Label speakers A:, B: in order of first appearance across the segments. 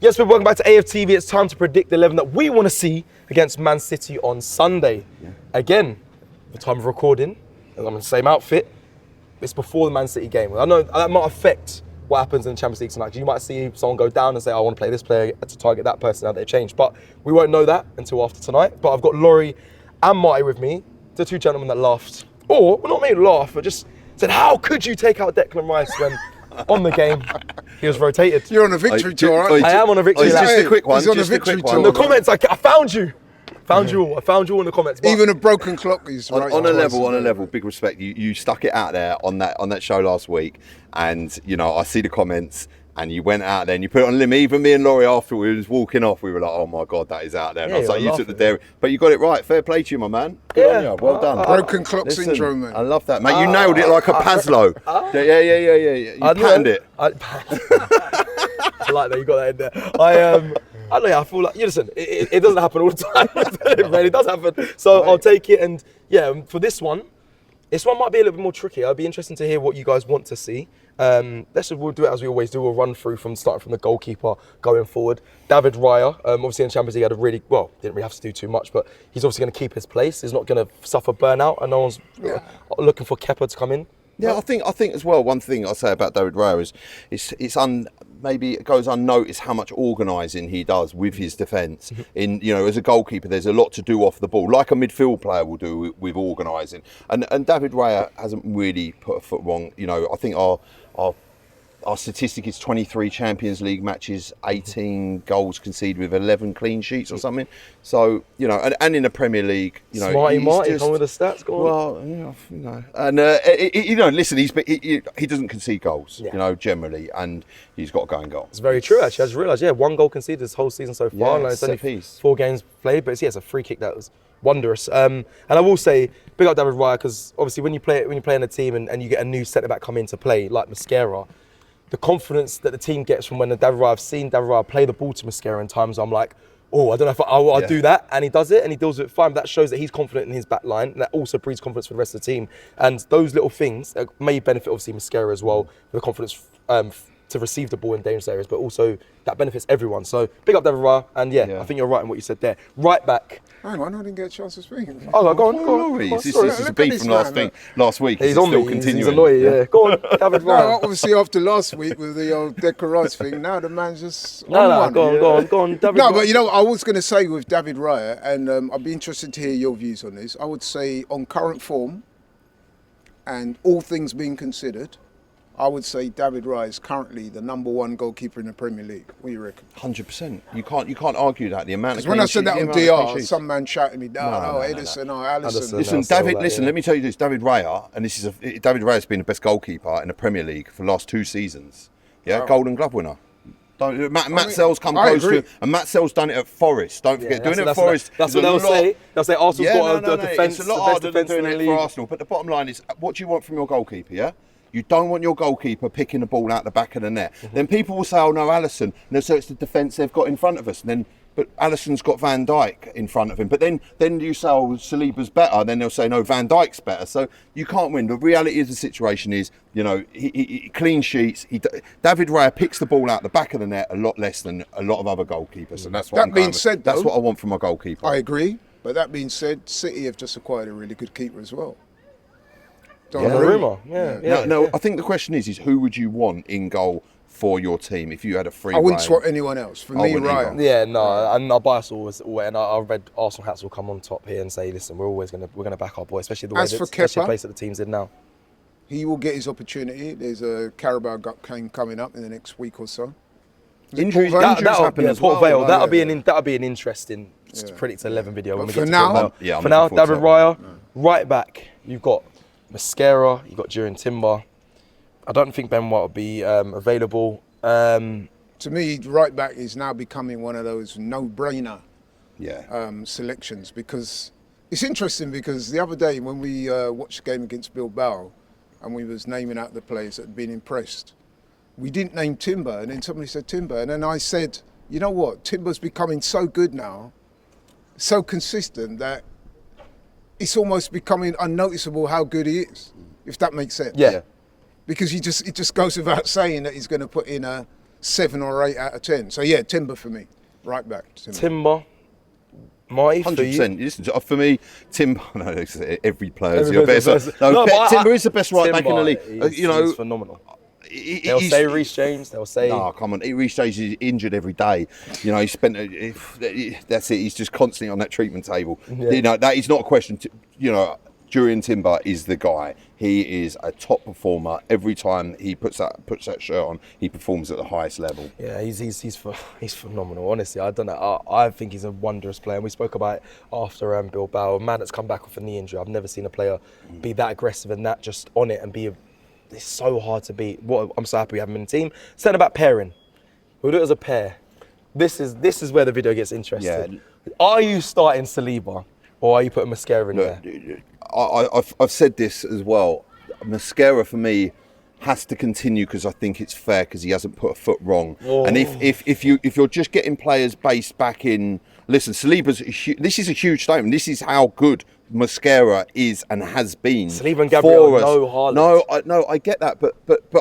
A: Yes, we're welcome back to AFTV. It's time to predict the 11 that we want to see against Man City on Sunday. Again, the time of recording, I'm in the same outfit. It's before the Man City game. I know that might affect what happens in the Champions League tonight. You might see someone go down and say, I want to play this player to target that person now they've changed. But we won't know that until after tonight. But I've got Laurie and Marty with me, the two gentlemen that laughed. Or, well, not made laugh, but just said, how could you take out Declan Rice when on the game he was rotated?
B: You're on a victory tour, aren't you?
A: I am on a victory lap.
C: Just a quick one.
B: He's on a
C: Just a
B: victory
C: quick
B: tour.
A: In
C: one.
A: the comments, I found you. I found you all in the comments. But
B: Even a broken clock is right.
C: On a level, big respect. You stuck it out there on that show last week, and you know I see the comments, and you went out there and you put it on limb. Even me and Laurie after we was walking off, we were like, oh my god, that is out there. And I was like, you took the dairy, but you got it right. Fair play to you, my man. Good on you. Well done.
B: Broken clock
C: Listen,
B: syndrome, man.
C: I love that, mate. You nailed it like a Paslow. Yeah. You patterned it.
A: I like that, you got that in there. I don't know, I feel like, listen, it doesn't happen all the time. It really does happen. So I'll take it, and yeah, for this one might be a little bit more tricky. It'll be interesting to hear what you guys want to see. We'll do it as we always do. We'll run through starting from the goalkeeper going forward. David Raya, obviously in the Champions League had didn't really have to do too much, but he's obviously going to keep his place. He's not going to suffer burnout, and no one's looking for Kepa to come in.
C: Yeah, I think as well. One thing I say about David Raya is maybe it goes unnoticed how much organising he does with his defence. As a goalkeeper, there's a lot to do off the ball, like a midfield player will do with organising. And David Raya hasn't really put a foot wrong. I think our statistic is 23 Champions League matches, 18 goals conceded with 11 clean sheets or something. So, and in the Premier League,
A: Smarty Marty, come with the stats, go on.
C: Well, and listen, he doesn't concede goals, generally, and he's got to go and goal.
A: It's very true, actually. I just realised, one goal conceded this whole season so far.
C: Yeah,
A: and it's only 4 games played, but it's a free kick that was wondrous. And I will say, big up David Raya, because obviously when you play in a team and you get a new centre back come into play, like Mascara, the confidence that the team gets from when I've seen David Raya play the ball to Mascara in times, I'm like, I don't know if I'll do that. And he does it, and he deals with it fine. But that shows that he's confident in his back line, and that also breeds confidence for the rest of the team. And those little things may benefit, obviously, Mascara as well, with the confidence to receive the ball in dangerous areas, but also that benefits everyone. So big up David Raya, and I think you're right in what you said there. Right back.
B: Hang on, I didn't get a chance to speak.
A: Oh, go on.
C: This is a beef from last week.
A: He's on
C: still
A: me.
C: continuing.
A: He's annoyed, yeah. Go on, David
B: No,
A: Raya.
B: obviously after last week with the old Declan Rice thing, now the man's just
A: Go on, David
B: No,
A: Raya.
B: but I was going to say with David Raya, and I'd be interested to hear your views on this. I would say on current form, and all things being considered, I would say David Raya is currently the #1 goalkeeper in the Premier League. What do you reckon?
C: 100%. You can't argue that. The amount of
B: When I said that on DR,
C: sheets.
B: some man shouted me, Edison or Alisson.
C: Listen, let me tell you this. David Raya, and David Raya's been the best goalkeeper in the Premier League for the last 2 seasons. Yeah,
B: Wow.
C: Golden Glove winner. Matt Sell's come close to it, and Matt Sell's done it at Forest. Don't forget, doing it at Forest.
A: That's what they'll say. They'll say Arsenal's got a defence.
C: It's a lot harder than doing it for Arsenal. But the bottom line is, what do you want from your goalkeeper? Yeah. You don't want your goalkeeper picking the ball out the back of the net. Then people will say, "Oh no, Alisson." And so it's the defence they've got in front of us. But Alisson's got Van Dijk in front of him. But then you say, "Oh, Saliba's better." Then they'll say, "No, Van Dijk's better." So you can't win. The reality of the situation is, he clean sheets. David Raya picks the ball out the back of the net a lot less than a lot of other goalkeepers, and that's what that's what I want from my goalkeeper.
B: I agree. But that being said, City have just acquired a really good keeper as well.
A: Donnarumma.
C: I think the question is who would you want in goal for your team if you had a free?
B: I wouldn't swap anyone else. For me, Raya.
A: Yeah, no, and our bias always, and I read Arsenal hats will come on top here and say, listen, we're gonna back our boy, especially the way especially the place that the team's in now.
B: He will get his opportunity. There's a Carabao Cup game coming up in the next week or so.
C: Injuries happen as well.
A: Vale. That'll be an interesting to predict 11 video when we get to
B: now,
A: for now, David Raya, right back. You've got Mascara, you've got Jurien Timber. I don't think Ben White will be available.
B: To me, right back is now becoming one of those no-brainer selections, because it's interesting because the other day when we watched the game against Bilbao and we was naming out the players that had been impressed, we didn't name Timber, and then somebody said Timber, and then I said, you know what, Timber's becoming so good now, so consistent that it's almost becoming unnoticeable how good he is, if that makes sense.
A: Yeah.
B: Because it just goes without saying that he's going to put in a 7 or 8 out of 10. So yeah, Timber for me, right back.
A: Timber. Marty,
C: 100%. Listen, for me, Timber. No, every player's your best. Timber is the best right back in the league.
A: He's phenomenal. They'll say Reece James. They'll say.
C: No, come on. Reece James is injured every day. He spent. That's it. He's just constantly on that treatment table. Yeah. That is not a question. Jurriën Timber is the guy. He is a top performer. Every time he puts that shirt on, he performs at the highest level.
A: Yeah, he's phenomenal. Honestly, I don't know. I think he's a wondrous player. And we spoke about it after Bilbao. A man that's come back off a knee injury. I've never seen a player be that aggressive and that just on it and be. It's so hard to beat. I'm so happy we have him in the team. Saying about pairing, we'll do it as a pair. This is where the video gets interesting. Yeah. Are you starting Saliba or are you putting Mascara in there?
C: I've said this as well. Mascara for me has to continue because I think it's fair because he hasn't put a foot wrong. Oh. And if you're just getting players based back in, listen, this is a huge statement. This is how good Mascara is and has been.
A: Saliba and Gabriel, no Haaland.
C: No, I get that, but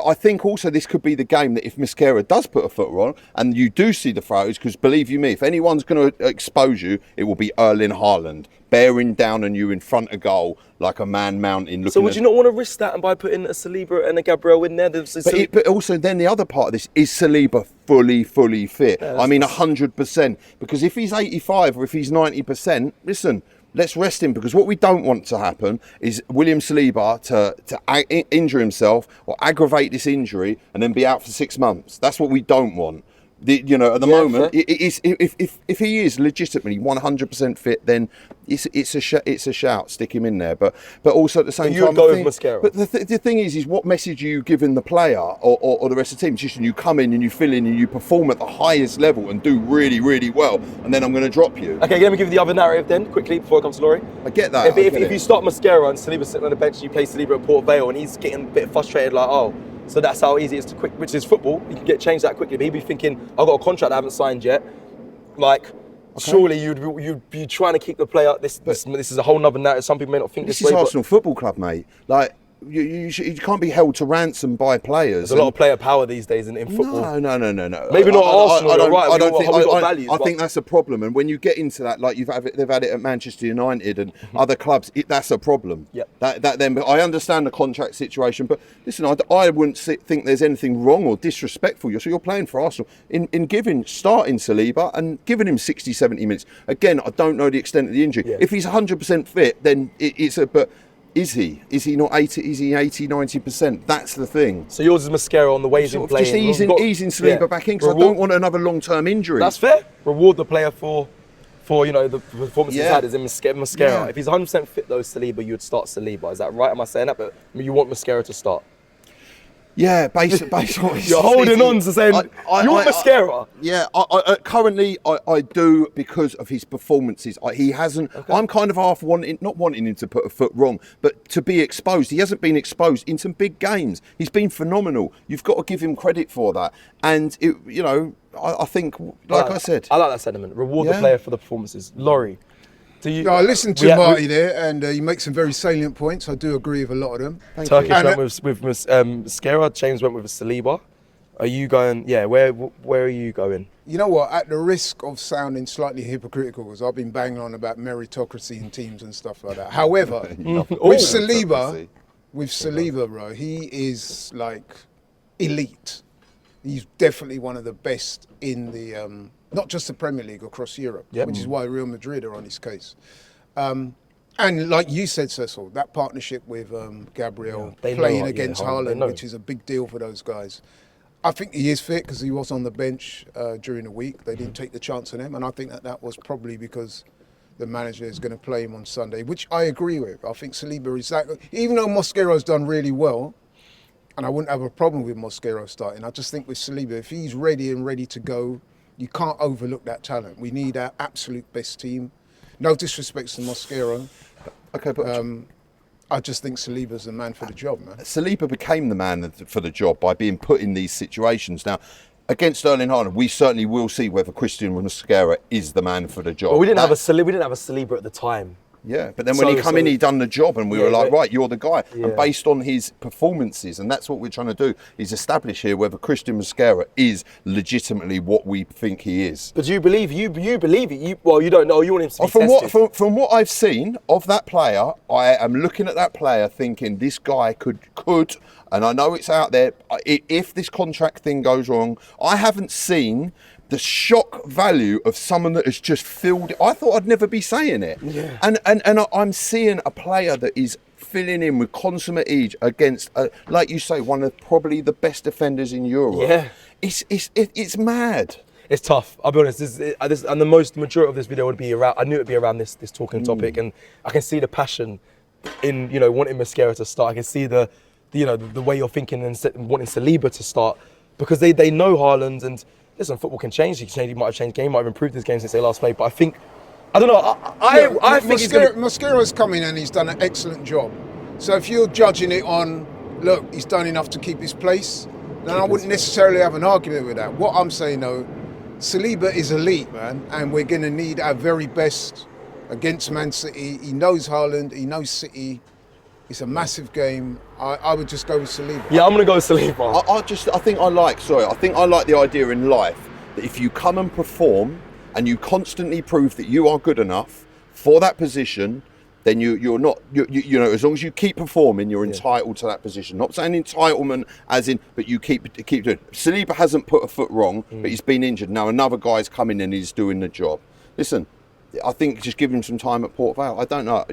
C: I think also this could be the game that if Mascara does put a foot wrong and you do see the throws, because believe you me, if anyone's going to expose you, it will be Erling Haaland bearing down on you in front of goal like a man mountain.
A: So would you not want to risk that and by putting a Saliba and a Gabriel in there?
C: But also then the other part of this is Saliba fully fit. Yeah, I mean 100%, because if he's 85 or if he's 90%, listen. Let's rest him, because what we don't want to happen is William Saliba to injure himself or aggravate this injury and then be out for 6 months. That's what we don't want. At the moment, if he is legitimately 100% fit, then it's a shout. Stick him in there. But also at the same time,
A: you go with Mascara.
C: But the thing is what message are you giving the player or the rest of the team? Just you come in and you fill in and you perform at the highest level and do really well, and then I'm going to drop you.
A: Okay, let me give you the other narrative then quickly before I come to Laurie.
C: I get that.
A: If you start Mascara and Saliba's sitting on the bench, and you play Saliba at Port Vale and he's getting a bit frustrated, like so that's how easy it is to quick, which is football. You can get changed that quickly. But he'd be thinking, I've got a contract I haven't signed yet. Surely you'd be trying to keep the player. This is a whole nother narrative. Some people may not think this way.
C: This is Arsenal Football Club, mate. You can't be held to ransom by players.
A: There's a lot of player power these days in football.
C: No.
A: Maybe not Arsenal. You're right.
C: I think that's a problem. And when you get into that, like they've had it at Manchester United and other clubs, that's a problem.
A: Yep.
C: But I understand the contract situation. But listen, I wouldn't think there's anything wrong or disrespectful. So you're playing for Arsenal in starting Saliba and giving him 60, 70 minutes. Again, I don't know the extent of the injury. Yeah. If he's 100% fit, then it's a but. Is he? Is he not 80? Is he 80, 90%? That's the thing.
A: So yours is Mascara on the ways in playing.
C: Just easing Saliba back in, because I don't want another long-term injury.
A: That's fair. Reward the player for the performance he's had is in Mascara. Yeah. If he's 100% fit though, Saliba, you would start Saliba. Is that right? Am I saying that? But you want Mascara to start?
C: Yeah, based on what
A: you're holding on to saying you want Mascara.
C: Yeah, currently I do, because of his performances. He hasn't. Okay. I'm kind of not wanting him to put a foot wrong, but to be exposed. He hasn't been exposed in some big games. He's been phenomenal. You've got to give him credit for that. And I think, I said,
A: I like that sentiment. Reward the player for the performances. Laurie.
B: I listened to Marty there, and he makes some very salient points. I do agree with a lot of them.
A: Turkish went with Mascara. James went with Saliba. Are you going? Yeah, where are you going?
B: You know what? At the risk of sounding slightly hypocritical, because I've been banging on about meritocracy in teams and stuff like that. However, with Saliba, bro, he is like elite. He's definitely one of the best in the. Not just the Premier League, across Europe, which is why Real Madrid are on his case. And like you said, Cecil, that partnership with Gabriel playing against Haaland, which is a big deal for those guys. I think he is fit because he was on the bench during the week. They didn't take the chance on him, and I think that was probably because the manager is going to play him on Sunday, which I agree with. I think Saliba is that, even though Mosquero's done really well, and I wouldn't have a problem with Mosquero starting. I just think with Saliba, if he's ready to go, you can't overlook that talent. We need our absolute best team. No disrespect to Mosquero.
C: Okay, but
B: I just think Saliba's the man for the job, man.
C: Saliba became the man for the job by being put in these situations. Now, against Erling Haaland, we certainly will see whether Christian Mosquera is the man for the job.
A: Well, we didn't have a Saliba at the time.
C: Yeah, but then when he come in, he done the job, and we were like, right, you're the guy.
A: Yeah.
C: And based on his performances, and that's what we're trying to do, is establish here whether Christian Mosquera is legitimately what we think he is.
A: But you believe it? Well, you don't know. You want him to be tested.
C: From what I've seen of that player, I am looking at that player thinking this guy could, and I know it's out there. If this contract thing goes wrong, I haven't seen the shock value of someone that has just filled it. I thought I'd never be saying it.
A: Yeah.
C: And I'm seeing a player that is filling in with consummate ease against, like you say, one of probably the best defenders in Europe.
A: Yeah.
C: It's mad.
A: It's tough. I'll be honest. And the majority of this video would be around. I knew it'd be around this talking topic, and I can see the passion in wanting Mosquera to start. I can see the way you're thinking and wanting Saliba to start, because they know Haaland. And listen, football can change. He might have changed game. Might have improved his game since they last played. But I think, I don't know. I think
B: Mosquera's come in and he's done an excellent job. So if you're judging it on, look, he's done enough to keep his place, then I wouldn't necessarily have an argument with that. What I'm saying though, Saliba is elite, man, and we're going to need our very best against Man City. He knows Haaland, he knows City. It's a massive game. I would just go with Saliba.
A: Yeah, I'm going to go with Saliba.
C: I think I like the idea in life that if you come and perform and you constantly prove that you are good enough for that position, then you're not, as long as you keep performing, you're entitled to that position. Not saying entitlement as in, but you keep doing. Saliba hasn't put a foot wrong, but he's been injured. Now another guy's coming in and he's doing the job. Listen, I think just give him some time at Port Vale. I don't know,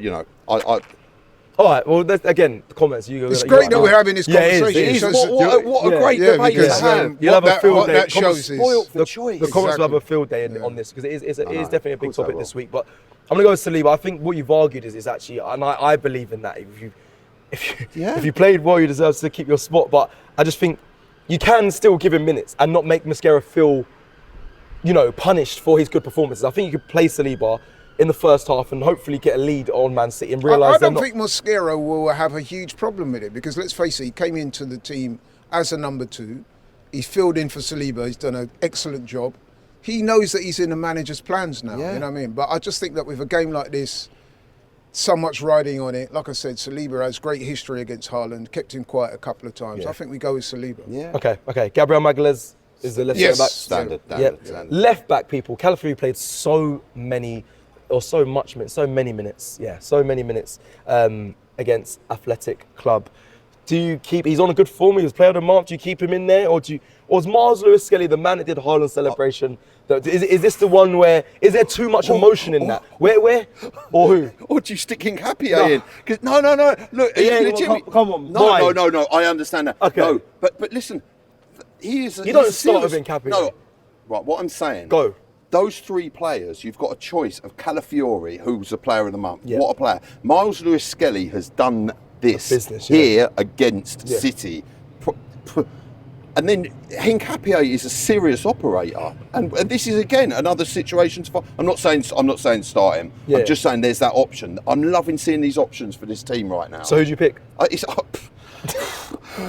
A: All right, well, again, the comments.
B: It's great that we're having this conversation.
C: It is. What a great debate to have.
A: You'll have a field day.
B: That shows is
A: the comments will have a field day on this, because it is definitely a big topic this week. But I'm going to go with Saliba. I think what you've argued is actually, and I believe in that. If you played well, you deserve to keep your spot. But I just think you can still give him minutes and not make Mosquera feel, punished for his good performances. I think you could play Saliba in the first half and hopefully get a lead on Man City and realise
B: I don't think Mosquera will have a huge problem with it, because let's face it, he came into the team as a number 2. He's filled in for Saliba. He's done an excellent job. He knows that he's in the manager's plans now, you know what I mean? But I just think that with a game like this, so much riding on it, like I said, Saliba has great history against Haaland, kept him quiet a couple of times. I think we go with Saliba.
C: Yeah.
A: Okay. Gabriel Magalhaes is the left back.
C: Standard.
A: Left back, people. Calafiori played so many minutes against Athletic Club. Do you keep? He's on a good form. He was player of the month. Do you keep him in there, or is Mars Lewis Skelly the man that did Haaland celebration? Is this the one where is there too much emotion in that? Where or who?
C: Or do you stick Hincapié in? Because no. Look,
A: come on.
C: No. I understand that.
A: Okay.
C: No, but listen,
A: you don't start with Hincapié.
C: No, right. What I'm saying.
A: Go.
C: Those 3 players, you've got a choice of Calafiori, who's the player of the month.
A: Yeah.
C: What a player. Miles Lewis Skelly has done this here against City. And then Hincapié is a serious operator. And this is, again, another situation to find. I'm not saying start him. I'm just saying there's that option. I'm loving seeing these options for this team right now.
A: So who do you pick?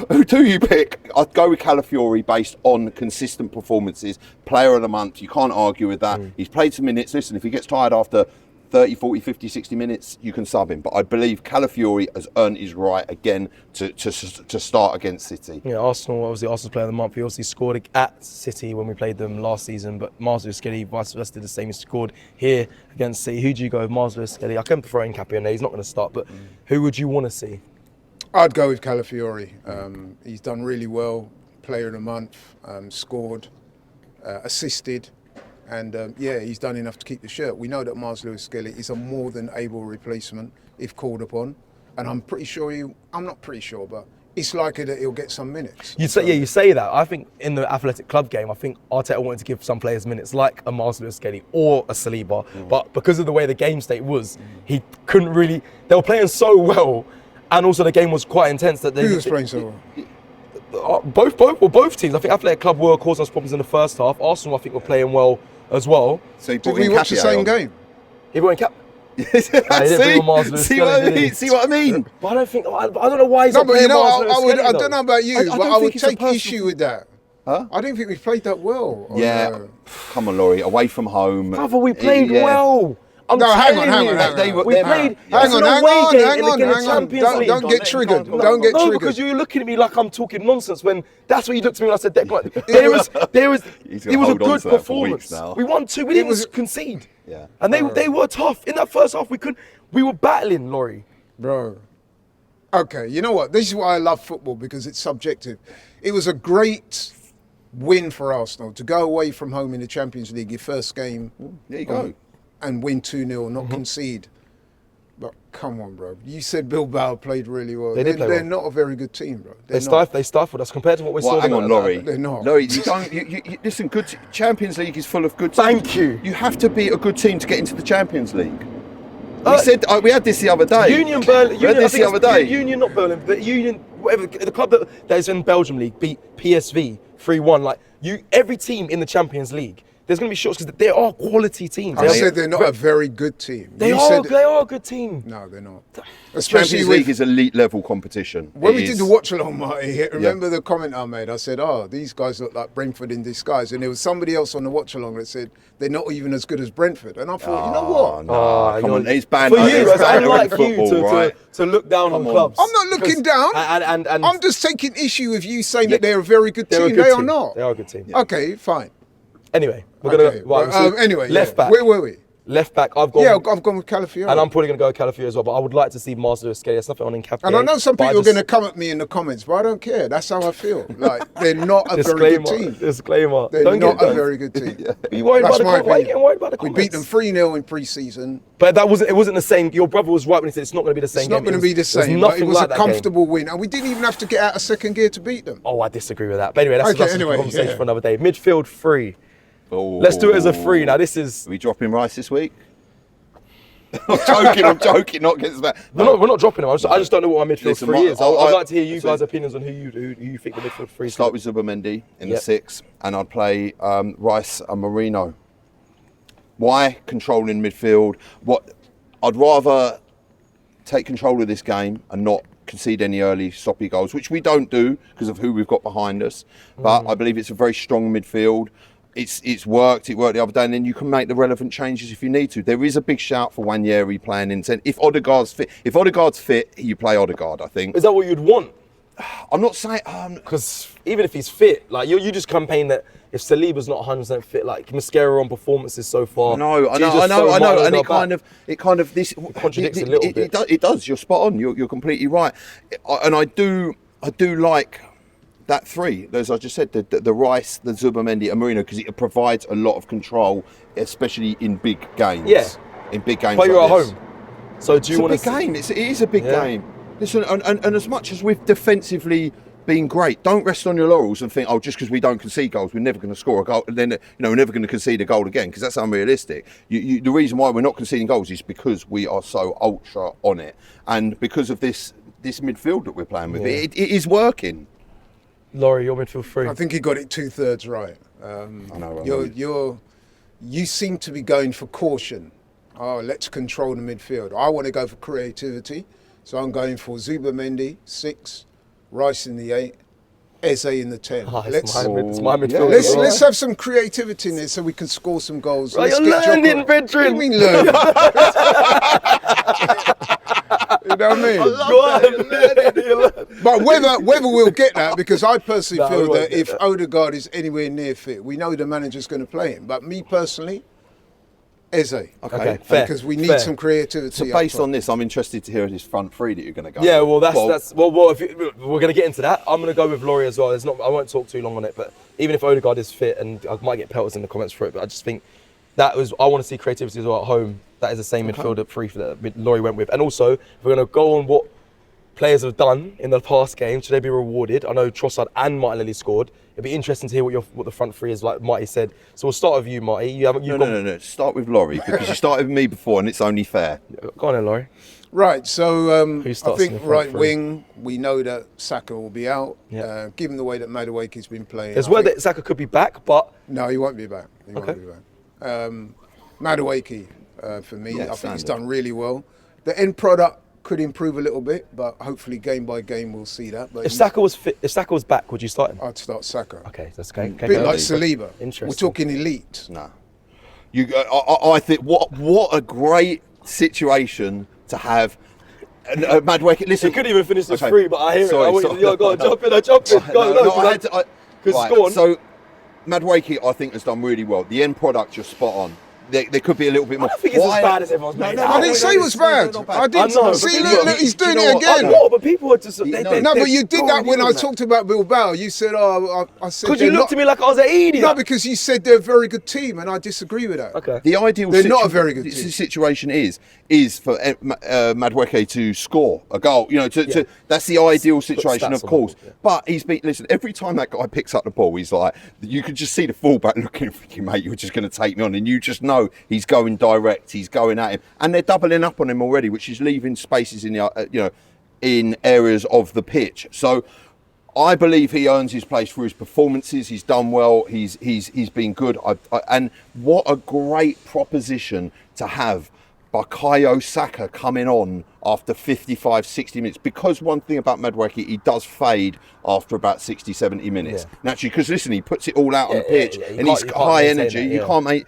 C: Who do you pick? I'd go with Calafiori based on consistent performances. Player of the month, you can't argue with that. He's played some minutes. Listen, if he gets tired after 30, 40, 50, 60 minutes, you can sub him. But I believe Calafiori has earned his right again to start against City.
A: Yeah, Arsenal's player of the month. He obviously scored at City when we played them last season, but Mars Lewis Skelly vice versa did the same. He scored here against City. Who do you go with? Mars Lewis Skelly. I can prefer Hincapié in there. He's not going to start, but who would you want to see?
B: I'd go with Calafiori. He's done really well. Player of the month, scored, assisted, and he's done enough to keep the shirt. We know that Mars Lewis Skelly is a more than able replacement if called upon, and I'm not pretty sure, but it's likely that he'll get some minutes.
A: You say that. I think in the Athletic Club game, I think Arteta wanted to give some players minutes, like a Mars Lewis Skelly or a Saliba, but because of the way the game state was, he couldn't really. They were playing so well. And also the game was quite intense.
B: Who was playing so
A: well? Both teams. I think Athletic Club were causing us problems in the first half. Arsenal, I think, were playing well as well.
C: So
B: did we watch the same game?
A: He brought in Cap.
C: See what I mean?
A: But I don't think. I don't know why he's
B: not
A: playing Mars
B: Lewis
A: Skelly,
B: I don't know about you, but I would take issue with that.
C: Huh?
B: I didn't think we played that well.
C: Come on, Laurie. Away from home.
A: Brother, we played well. I'm
B: No, hang on,
A: telling
B: hang
A: you,
B: on, hang on.
C: They were-
A: we
C: they're
A: played.
C: mad.
A: It's an away game in the Champions League.
B: Don't get triggered. Don't get
A: No,
B: triggered.
A: because you're looking at me like I'm talking nonsense when that's what you looked at me when I said Declan. There was
C: He's
A: it
C: gonna
A: was a
C: hold on
A: good
C: to that for weeks
A: performance.
C: now.
A: We won 2. We didn't concede.
C: Yeah.
A: And they were tough in that first half. We were battling, Laurie.
B: Bro. Okay, you know what? This is why I love football, because it's subjective. It was a great win for Arsenal to go away from home in the Champions League, your first game.
C: There you go.
B: And win 2-0, not concede. But come on, bro. You said Bilbao played really well.
A: They did play well.
B: They're not a very good team, bro.
A: They stifled us compared to what we saw.
C: Hang on, Laurie.
B: They're not.
C: Laurie, you don't. You listen. Good Champions League is full of good.
A: Thank
C: teams.
A: you.
C: You have to be a good team to get into the Champions League. We had this the other day.
A: Union Berlin.
C: We had this the other day.
A: Union, not Berlin, but Union, whatever the club that is in Belgium League beat PSV 3-1. Like every team in the Champions League. There's going to be shorts because they are quality teams.
B: I said they're not a very good team.
A: They are a good team.
B: No, they're not.
C: Champions League is elite level competition.
B: When we did the watch along, Marty, remember the comment I made? I said, these guys look like Brentford in disguise. And there was somebody else on the watch along that said, they're not even as good as Brentford. And I thought, you know what?
C: No, come on, it's banned.
A: For you, it's unlike
C: football, right?
A: to look down on clubs.
B: I'm not looking down.
A: And
B: I'm just taking issue with you saying that they're a very good team. They are not.
A: They are a good team.
B: Okay, fine.
A: Anyway, we're going to left back.
B: Where were we?
A: Left back, I've gone.
B: Yeah, I've gone with Calafiori.
A: And I'm probably going to go with Calafiori as well, but I would like to see Marcelo Skelly. There's nothing on in Calafiori.
B: And I know some people are going to come at me in the comments, but I don't care. That's how I feel. Like, they're not a very good team.
A: Disclaimer.
B: They're not a very good team.
A: You worried about the comments? Why are you getting worried about the
B: We
A: comments?
B: beat them 3-0 in pre-season.
A: But it wasn't the same. Your brother was right when he said it's not going to be the same
B: It's not going to be the same, but it was a comfortable win. And we didn't even have to get out of second gear to beat them.
A: Oh, I disagrey with that. But anyway, that's a conversation for another day. Midfield 3.
C: Oh.
A: Let's do it as a 3. Now, this is...
C: Are we dropping Rice this week? I'm joking, not against that.
A: We're not dropping him. I just don't know what my midfield 3 is. I'd like to hear you guys' opinions on who you think the midfield 3 is.
C: Start with Zubamendi in the 6, and I'd play Rice and Marino. Why controlling midfield? I'd rather take control of this game and not concede any early sloppy goals, which we don't do because of who we've got behind us. But I believe it's a very strong midfield. It worked the other day, and then you can make the relevant changes if you need to. There is a big shout for Nwaneri playing in 10. If Odegaard's fit, you play Odegaard, I think.
A: Is that what you'd want?
C: I'm not saying...
A: Because even if he's fit, like you just campaign that if Saliba's not 100% fit, like Mascara on performances so far.
C: I know, and it kind of this
A: contradicts a little bit.
C: It does. You're spot on. You're completely right, and I do like that 3. As I just said, the Rice, the Zubamendi, and Marino, because it provides a lot of control, especially in big games.
A: Yeah,
C: in big games.
A: But you're
C: like
A: at
C: this.
A: home, so do you want
C: to? It is a big game. Listen, and as much as we've defensively been great, don't rest on your laurels and think, just because we don't concede goals, we're never going to score a goal. Then we're never going to concede a goal again, because that's unrealistic. The reason why we're not conceding goals is because we are so ultra on it, and because of this midfield that we're playing with. It is working.
A: Laurie, your midfield 3.
B: I think he got it 2/3 right.
C: I know.
B: You seem to be going for caution. Let's control the midfield. I want to go for creativity, so I'm going for Zubamendi 6, Rice in the 8, Eze in the 10.
A: It's my midfield.
B: Let's have some creativity in there so we can score some goals.
A: Right, you're learning, veteran.
B: What do you mean learning? You know what I mean? But whether we'll get that, because I personally feel that if Odegaard is anywhere near fit, we know the manager's going to play him. But me personally, Eze.
A: Okay, fair.
B: Because we need some creativity.
C: So based on this, I'm interested to hear this front 3 that you're going to go.
A: Yeah, well, if we're going to get into that, I'm going to go with Laurie as well. I won't talk too long on it, but even if Odegaard is fit, and I might get pelters in the comments for it, but I just think I want to see creativity as well at home. That is the same midfield at 3 that Laurie went with. And also, if we're going to go on what players have done in the past game, should they be rewarded? I know Trossard and Martinelli scored. It'd be interesting to hear what the front 3 is, like Marty said. So we'll start with you, Marty.
C: No. Start with Laurie, because you started with me before, and it's only fair.
A: Go on then, Laurie.
B: Right, so I think right
A: 3?
B: wing, we know that Saka will be out.
A: Yeah.
B: Given the way that Madueke's been playing.
A: There's word that Saka could be back, but...
B: No, he won't be back. Madueke, for me, I think he's done really well. The end product could improve a little bit, but hopefully game by game we'll see that. But
A: if Saka was fit, if Saka was back, would you start him?
B: I'd start Saka.
A: Okay, that's okay.
B: A bit like Saliba.
A: Interesting.
B: We're talking elite.
C: Nah. I think what a great situation to have. Madueke, listen.
A: He couldn't even finish this
C: Okay.
A: free, but I hear
C: Sorry,
A: it.
C: sorry.
A: Yo, go on, jump in. Go on,
C: Right,
A: go on.
C: so Madueke, I think, has done really well. The end product, you're spot on. There could be a little bit more.
A: I don't think it's as bad as everyone's made
C: no,
A: out.
B: I didn't say it was bad. I didn't.
A: I know,
B: See,
A: but
B: look,
A: people-
B: he's doing
C: do you know
B: it
C: what?
B: again.
A: I know, but people are just.
B: No, but you did that when I talked about Bilbao. You said, I said.
A: Because you
B: they're
A: looked
B: not-
A: at me like I was an idiot.
B: No, because you said they're a very good team, and I disagree with that.
A: Okay.
C: The ideal
B: They're not a very good team.
C: situation is for Madueke to score a goal. You know, that's the ideal situation,
A: stats
C: of
A: on
C: course.
A: the board, yeah.
C: But he's been, listen, every time that guy picks up the ball, he's like, you could just see the fullback looking, thinking, mate, you're just going to take me on, and you just know he's going direct, he's going at him, and they're doubling up on him already, which is leaving spaces in the in areas of the pitch. So I believe he earns his place through his performances. He's done well. He's been good. And what a great proposition to have Bukayo Saka coming on after 55, 60 minutes. Because one thing about Madueke, he does fade after about 60, 70 minutes.
A: Yeah.
C: Naturally, because listen, he puts it all out on the pitch,
A: You
C: and he's
A: can't
C: high
A: maintain
C: energy.
A: that,
C: You can't make,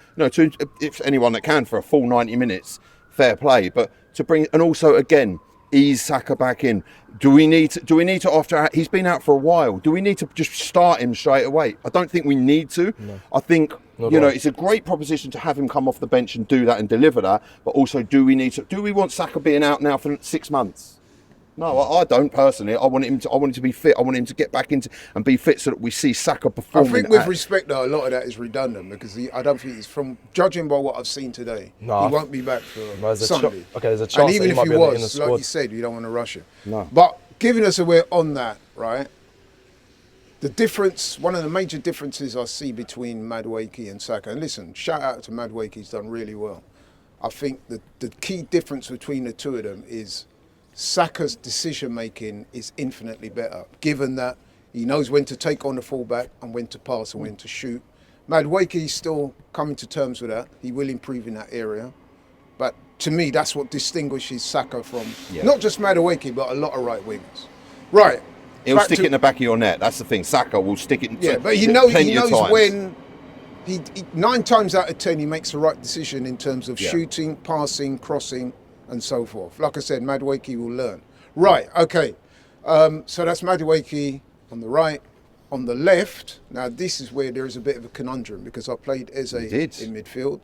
C: if anyone that can for a full 90 minutes, fair play. But to bring, and also again, ease Saka back in. Do we need to after he's been out for a while? Do we need to just start him straight away? I don't think we need to. No. I think it's a great proposition to have him come off the bench and do that and deliver that. But also, do we want Saka being out now for 6 months? No, I don't personally. I want him to be fit. I want him to get back into and be fit so that we see Saka
B: I
C: performing.
B: think, with respect, though, a lot of that is redundant because I don't think he's from judging by what I've seen today. He won't be back for Sunday.
A: There's a chance.
B: And even
A: that
B: if
A: might
B: he
A: be in the
B: was,
A: squad.
B: like you said, you don't want to rush him.
C: No.
B: But giving us away on that, right? The difference, one of the major differences I see between Madueke and Saka, and listen, shout out to Madueke, he's done really well. I think the key difference between the two of them is Saka's decision making is infinitely better, given that he knows when to take on the fullback and when to pass and when to shoot. Madueke is still coming to terms with that. He will improve in that area. But to me, that's what distinguishes Saka from not just Madueke, but a lot of right wingers. Right.
C: He'll stick it in the back of your net. That's the thing. Saka will stick it.
B: Yeah, but he knows
C: times.
B: when. He 9 times out of 10 he makes the right decision in terms of shooting, passing, crossing, and so forth. Like I said, Madueke will learn. Right. Okay. So that's Madueke on the right. On the left, now this is where there is a bit of a conundrum because I played Eze in midfield.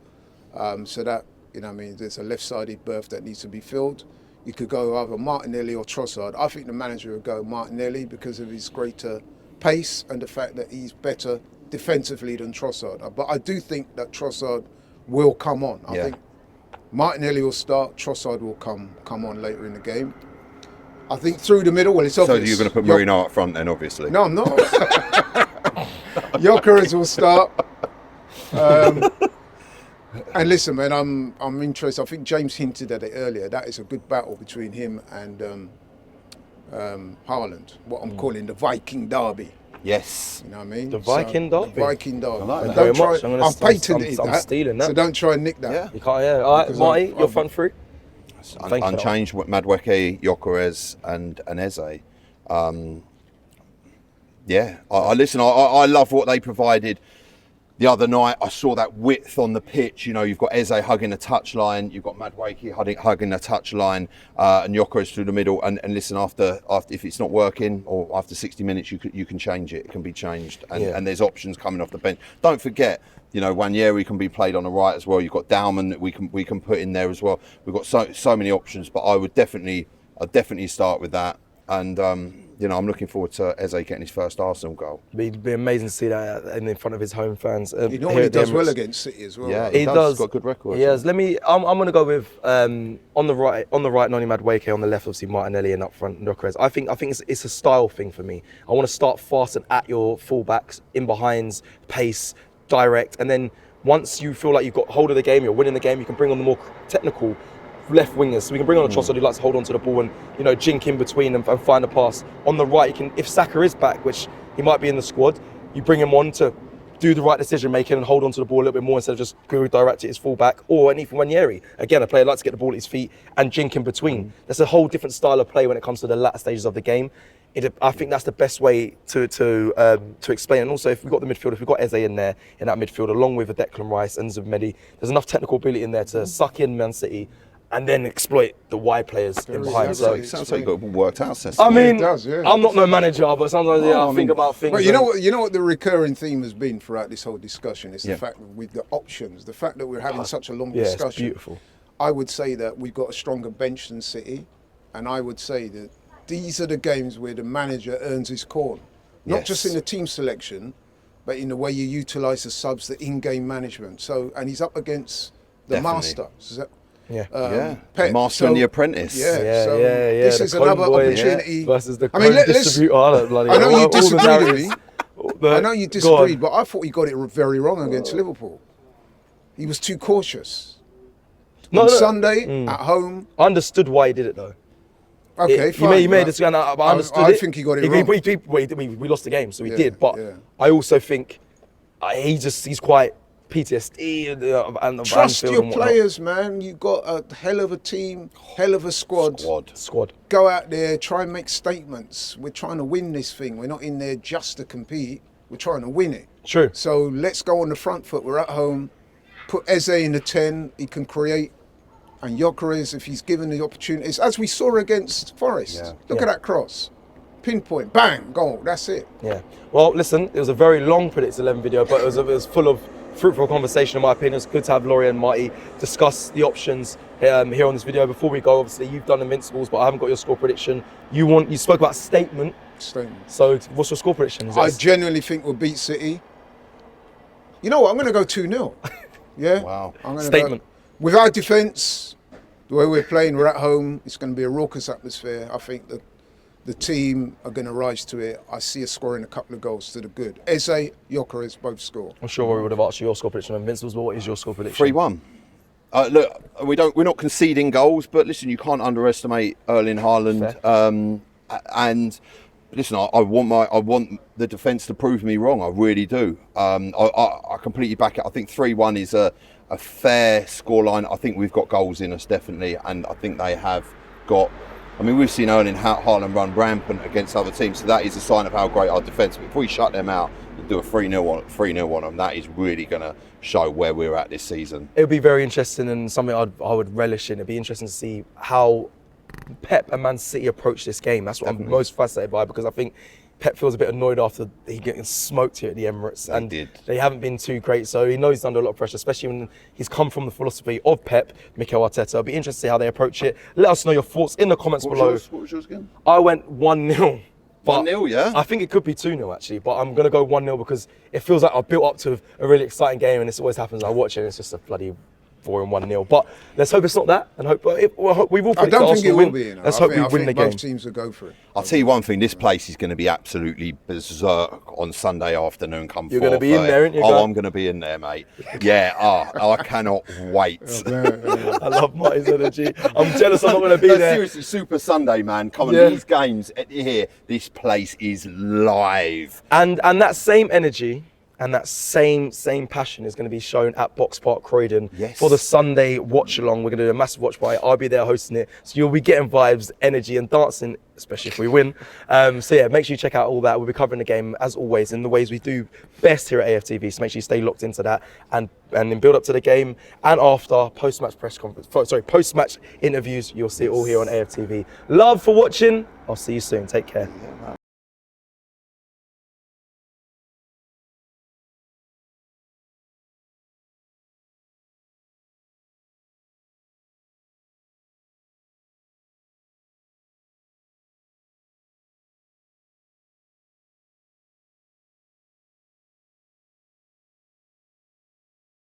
B: So that, there's a left-sided berth that needs to be filled. You could go either Martinelli or Trossard. I think the manager would go Martinelli because of his greater pace and the fact that he's better defensively than Trossard. But I do think that Trossard will come on. I think Martinelli will start, Trossard will come on later in the game. I think through the middle, it's obvious.
C: So you're going to put Marino up front then, obviously?
B: No, I'm not. Gyökeres will start. And listen, man, I'm interested. I think James hinted at it earlier. That is a good battle between him and Haaland, what I'm calling the Viking derby.
C: Yes.
B: You know what I mean?
A: The Viking derby?
B: The Viking derby.
A: I like
B: And
A: that. Very
B: don't
A: much.
B: try,
A: I'm gonna-
B: I've patented
A: I'm
B: that,
A: stealing that.
B: so don't try and nick that.
C: Yeah.
A: You can't, All right,
B: Because
A: Marty,
B: I've-
A: you're front through. Thank you.
C: Unchanged with Madueke, Gyökeres, and Eze. I listen. I love what they provided the other night. I saw that width on the pitch. You've got Eze hugging the touchline, you've got Madueke hugging the touchline, and Gyökeres through the middle. And listen, after if it's not working or after 60 minutes, you can change it. It can be changed, and there's options coming off the bench. Don't forget, Wanyeri can be played on the right as well. You've got Dauman that we can put in there as well. We've got so many options, but I'd definitely start with that. And I'm looking forward to Eze getting his first Arsenal goal.
A: It'd be amazing to see that in front of his home fans.
B: He normally does well against City as well.
C: Yeah,
B: right?
A: He does.
C: He's got a good record.
A: He has. I'm going to go with on the right, Noni Madueke, on the left, obviously Martinelli, and up front Gyökeres. I think it's a style thing for me. I want to start fast and at your fullbacks, in behinds, pace, direct, and then once you feel like you've got hold of the game, you're winning the game, you can bring on the more technical left wingers. So we can bring on a Trossard who likes to hold on to the ball and jink in between and find a pass. On the right, you can, if Saka is back, which he might be in the squad, you bring him on to do the right decision making and hold on to the ball a little bit more instead of just go direct at his fullback. Or and even Wanyeri, again, a player likes to get the ball at his feet and jink in between. There's a whole different style of play when it comes to the latter stages of the game. I think that's the best way to explain. And also, if we've got the midfield, if we've got Eze in there, in that midfield, along with a Declan Rice and Zubmedi, there's enough technical ability in there to suck in Man City and then exploit the wide players in behind. So
C: It sounds like you've got a worked out
A: I
C: system.
A: mean,
B: it does, yeah.
A: I'm not no manager, but sometimes I think about things.
B: But you know what the recurring theme has been throughout this whole discussion is the fact that with the options, the fact that we're having such a long discussion.
A: It's beautiful.
B: I would say that we've got a stronger bench than City, and I would say that these are the games where the manager earns his corn, not just in the team selection, but in the way you utilise the subs, the in-game management. So, and he's up against the master. Pep.
C: Master and the apprentice.
B: This is another opportunity
A: versus the
B: distributor. I know you disagreed with me. I know you disagreed, but I thought he got it very wrong against Liverpool. He was too cautious. On Sunday at home.
A: I understood why he did it though.
B: Okay, fine.
A: You made this, but I understood
B: I think he got it wrong.
A: We lost the game, so we did. But I also think he's quite PTSD and
B: trust your players, man. You got a hell of a team, hell of a squad. Go out there, try and make statements. We're trying to win this thing. We're not in there just to compete. We're trying to win it.
A: True.
B: So let's go on the front foot. We're at home. Put Eze in the 10. He can create. And Gyökeres, if he's given the opportunities, as we saw against Forest. Look at that cross. Pinpoint, bang, goal. That's it.
A: Yeah. Well, listen, it was a very long Predicts 11 video, but it was full of fruitful conversation, in my opinion. It's good to have Laurie and Marty discuss the options here on this video. Before we go, obviously, you've done Invincibles, but I haven't got your score prediction. You spoke about statement. So what's your score prediction?
B: I genuinely think we'll beat City. You know what? I'm going to go 2-0. Yeah?
C: Wow.
B: Statement. With our defence, the way we're playing, we're at home, it's going to be a raucous atmosphere. I think that the team are going to rise to it. I see us scoring a couple of goals to the good. Eze, Gyökeres both score.
A: I'm sure we would have asked you your score prediction on Invincibles, but what is your score prediction?
C: 3-1. Look, we're not conceding goals, but listen, you can't underestimate Erling Haaland. And listen, I want the defence to prove me wrong. I really do. I completely back it. I think 3-1 is a fair scoreline. I think we've got goals in us, definitely, and I think they have got. I mean, we've seen Erling Haaland run rampant against other teams, so that is a sign of how great our defence. But if we shut them out and do a 3-0 on them, that is really going to show where we're at this season.
A: It would be very interesting and something I would relish in. It'd be interesting to see how Pep and Man City approach this game. That's what I'm most fascinated by, because I think Pep feels a bit annoyed after he getting smoked here at the Emirates, they haven't been too great. So he knows he's under a lot of pressure, especially when he's come from the philosophy of Pep, Mikel Arteta. It'll be interesting to see how they approach it. Let us know your thoughts in the comments below.
C: What was yours again?
A: I went 1-0.
C: 1-0, yeah?
A: I think it could be 2-0 actually, but I'm going to go 1-0 because it feels like I've built up to a really exciting game, and this always happens. I watch it and it's just a bloody boring 1-0. But let's hope it's not that, and hope we will.
B: I don't think it will be.
A: Let's hope we win the game.
B: Both teams will go for it.
C: I'll tell you one thing: this place is going to be absolutely berserk on Sunday afternoon.
A: You're going to be in there, aren't you?
C: Oh, I'm going to be in there, mate. Yeah. I cannot wait.
A: I love Marty's energy. I'm jealous I'm not going to be there.
C: Seriously, Super Sunday, man. Come on, these games here. This place is live.
A: And that same energy and that same passion is going to be shown at Box Park Croydon for the Sunday watch along. We're going to do a massive watch party. I'll be there hosting it, so you'll be getting vibes, energy, and dancing, especially if we win. So yeah, make sure you check out all that. We'll be covering the game as always in the ways we do best here at AFTV. So make sure you stay locked into that, and then build up to the game and after post-match press conference. Post-match interviews. You'll see it all here on AFTV. Love for watching. I'll see you soon. Take care.